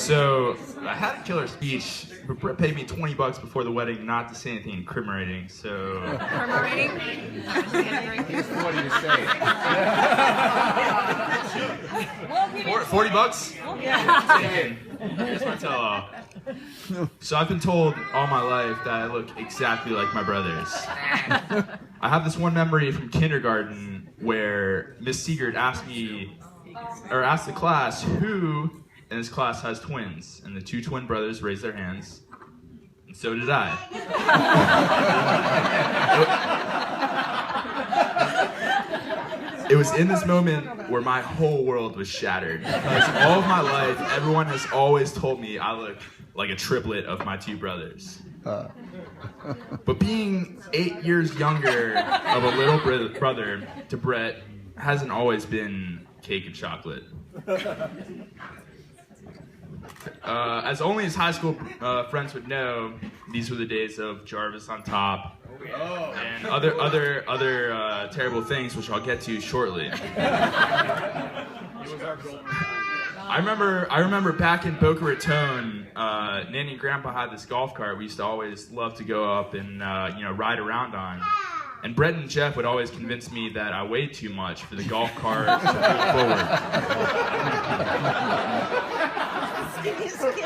So I had a killer speech, but Brett paid me $20 before the wedding not to say anything incriminating. So. Incriminating? What do you say? $40? Yeah. Here's my tell-all. So I've been told all my life that I look exactly like my brothers. I have this one memory from kindergarten where Miss Siegert asked the class who in this class has twins, and the two twin brothers raised their hands, and so did I. It was in this moment where my whole world was shattered, because all of my life, everyone has always told me I look like a triplet of my two brothers. But being 8 years younger of a little brother to Brett hasn't always been cake and chocolate. As only his high school friends would know, these were the days of Jarvis on top and other terrible things, which I'll get to shortly. I remember back in Boca Raton, Nanny and Grandpa had this golf cart we used to always love to go up and ride around on. And Brett and Jeff would always convince me that I weighed too much for the golf cart to move forward.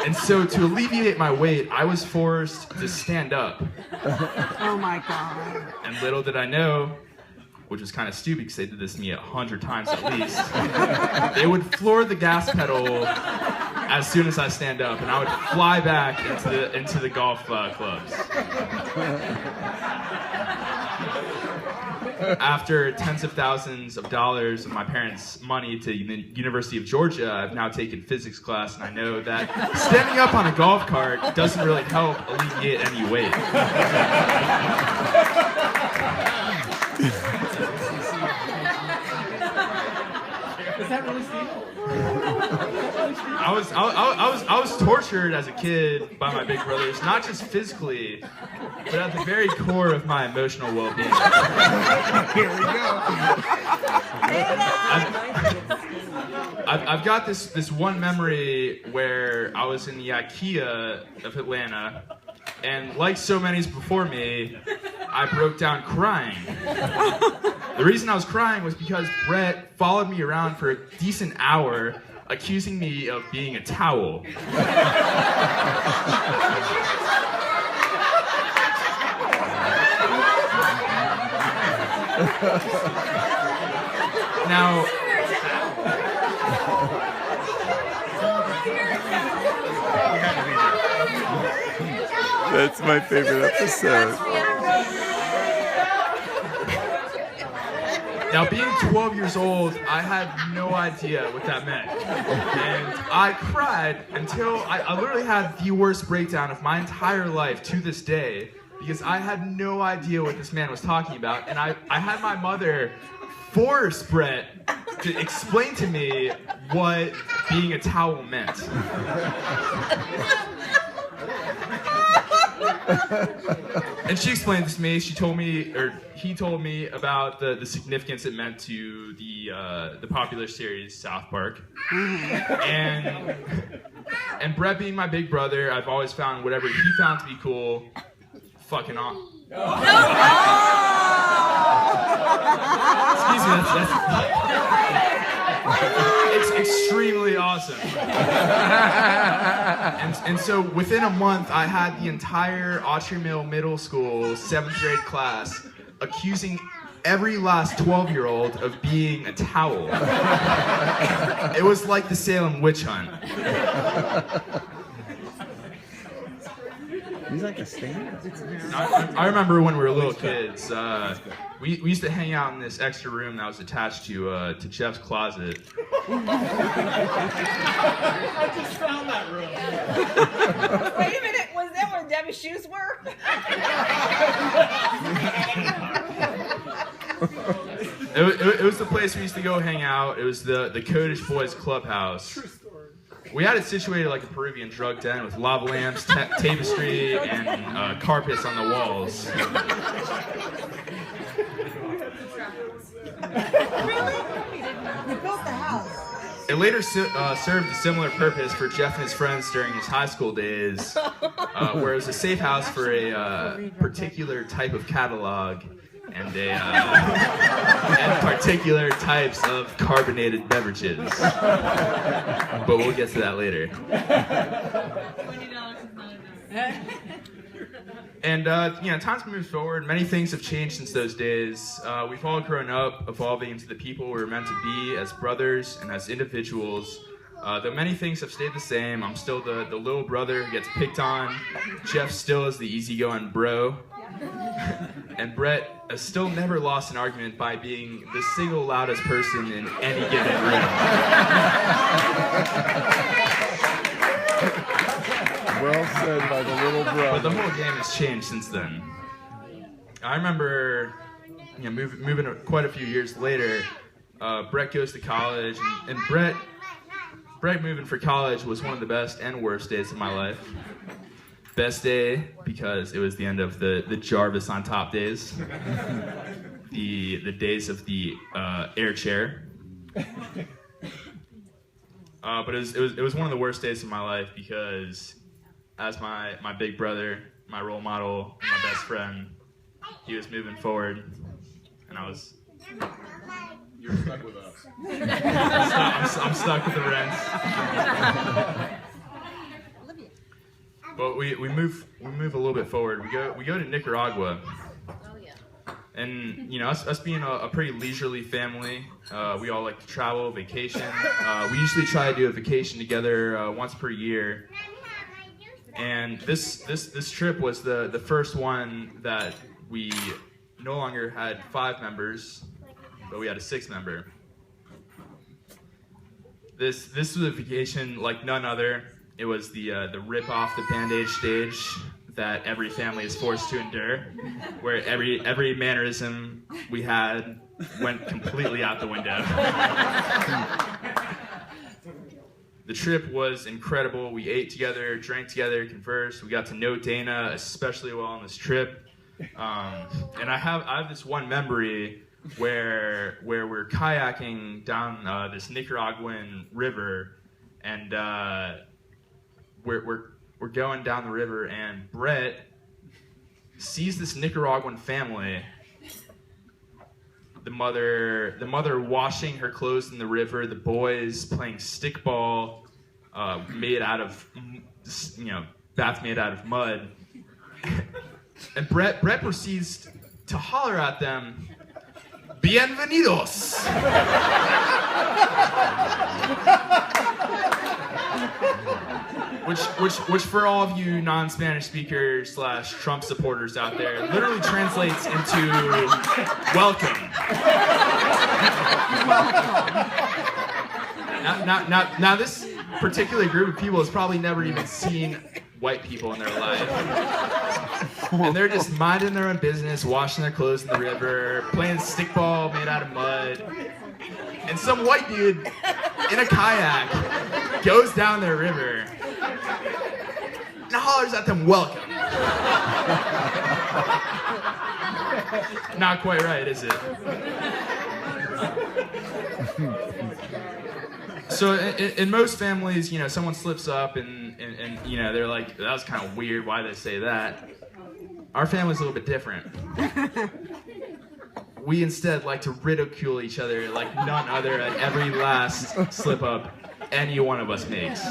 And so to alleviate my weight, I was forced to stand up. Oh my God. And little did I know, which was kind of stupid because they did this to me 100 times at least, they would floor the gas pedal as soon as I stand up, and I would fly back into the golf clubs. After tens of thousands of dollars of my parents' money to the University of Georgia, I've now taken physics class, and I know that standing up on a golf cart doesn't really help alleviate any weight. Is that really Steve? I was tortured as a kid by my big brothers, not just physically, but at the very core of my emotional well-being. Here we go. I've got this one memory where I was in the IKEA of Atlanta, and like so many before me, I broke down crying. The reason I was crying was because Brett followed me around for a decent hour, accusing me of being a towel. Now, that's my favorite episode. Now, being 12 years old, I had no idea what that meant. And I cried until I literally had the worst breakdown of my entire life to this day, because I had no idea what this man was talking about. And I had my mother force Brett to explain to me what being a towel meant. And she explained this to me. He told me about the significance it meant to the popular series South Park. And Brett being my big brother, I've always found whatever he found to be cool, fucking awesome. Excuse me, it's extremely awesome. And so within a month, I had the entire Autry Mill Middle School 7th grade class accusing every last 12-year-old of being a towel. It was like the Salem witch hunt. He's like a stand. I remember when we were little kids, we used to hang out in this extra room that was attached to Jeff's closet. I just found that room. Wait a minute, was that where Debbie's shoes were? It was the place we used to go hang out. It was the Codish Boys Clubhouse. We had it situated like a Peruvian drug den with lava lamps, tapestry, and carpets on the walls. Really? You built the house. It later served a similar purpose for Jeff and his friends during his high school days, where it was a safe house for a particular type of catalog and and particular types of carbonated beverages. But we'll get to that later. $20 is not enough. And times moved forward. Many things have changed since those days. We've all grown up, evolving into the people we were meant to be as brothers and as individuals. Though many things have stayed the same, I'm still the little brother who gets picked on. Jeff still is the easygoing bro. And Brett has still never lost an argument by being the single loudest person in any given room. Well said by the little brother. But the whole game has changed since then. I remember, moving quite a few years later, Brett goes to college, and Brett moving for college was one of the best and worst days of my life. Best day because it was the end of the Jarvis on top days, the days of the air chair. But it was one of the worst days of my life because, as my big brother, my role model, and my best friend, he was moving forward, and I was. You're stuck with us. I'm stuck with the rents. But we move a little bit forward. We go to Nicaragua. And us being a pretty leisurely family, we all like to travel, vacation. We usually try to do a vacation together once per year. And this trip was the first one that we no longer had 5 members, but we had a 6 member. This was a vacation like none other. It was the rip off the bandage stage that every family is forced to endure, where every mannerism we had went completely out the window. The trip was incredible. We ate together, drank together, conversed. We got to know Dana especially well on this trip. And I have this one memory where we're kayaking down this Nicaraguan river, and we're going down the river, and Brett sees this Nicaraguan family. The mother washing her clothes in the river, the boys playing stickball, made out of bats made out of mud. And Brett proceeds to holler at them, "Bienvenidos!" Which for all of you non-Spanish speakers / Trump supporters out there, literally translates into welcome. Now this particular group of people has probably never even seen white people in their life. And they're just minding their own business, washing their clothes in the river, playing stickball made out of mud. And some white dude in a kayak goes down their river and hollers at them, "Welcome." Not quite right, is it? So in most families, someone slips up and they're like, "That was kind of weird. Why did they say that?" Our family's a little bit different. We instead like to ridicule each other like none other at every last slip up any one of us makes.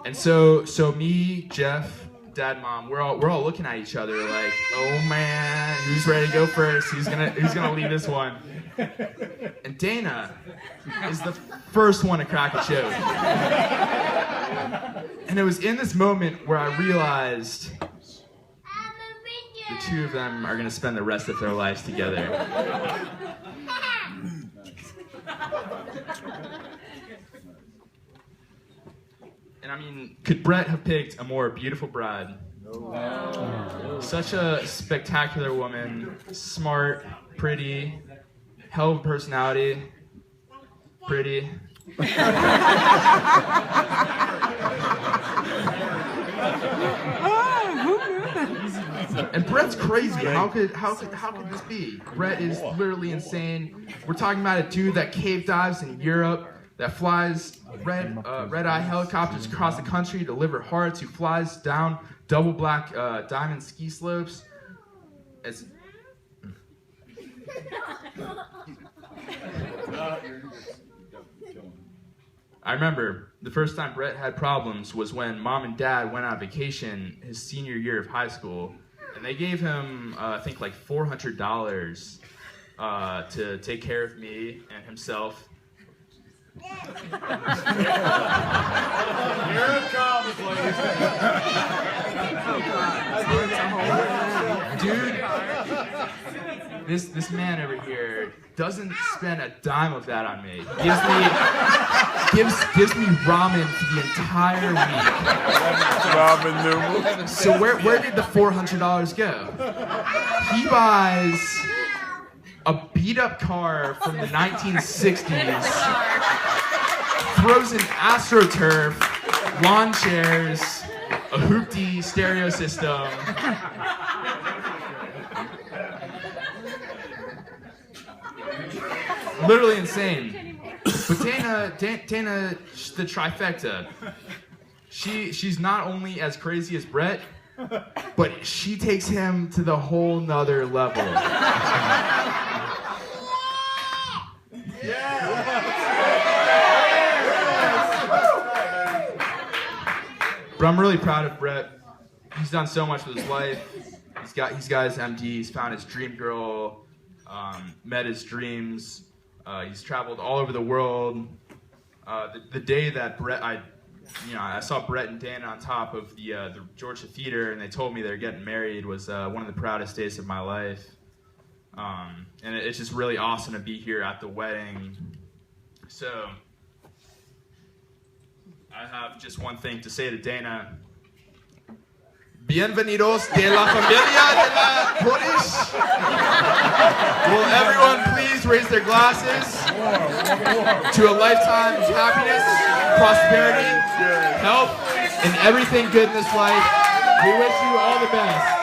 And so me, Jeff, Dad, Mom, we're all looking at each other like, "Oh man, who's ready to go first? Who's gonna lead this one?" And Dana is the first one to crack a joke. And it was in this moment where I realized the two of them are gonna spend the rest of their lives together. And I mean, could Brett have picked a more beautiful bride? No. Such a spectacular woman, smart, pretty, hell of a personality, pretty. And Brett's crazy. How could this be? Brett is literally insane. We're talking about a dude that cave dives in Europe, that flies red-eye helicopters across the country to deliver hearts, who flies down double black diamond ski slopes. It's I remember the first time Brett had problems was when mom and dad went on vacation his senior year of high school, and they gave him, I think, like $400 to take care of me and himself. Here it comes, ladies. Dude, this man over here doesn't spend a dime of that on me. Gives me ramen for the entire week. Ramen noodles. So where did the $400 go? He buys a beat-up car from the 1960s, throws in AstroTurf, lawn chairs, a hoopty stereo system. Literally insane. But Dana, the trifecta. She's not only as crazy as Brett, but she takes him to the whole nother level. But I'm really proud of Brett. He's done so much with his life. He's got his MD. He's found his dream girl. Met his dreams. He's traveled all over the world. The day that I saw Brett and Dana on top of the Georgia Theater, and they told me they're getting married, was one of the proudest days of my life. And it's just really awesome to be here at the wedding. So I have just one thing to say to Dana. Bienvenidos de la familia de la Polish. Will everyone please raise their glasses to a lifetime of happiness, prosperity, health, and everything good in this life. We wish you all the best.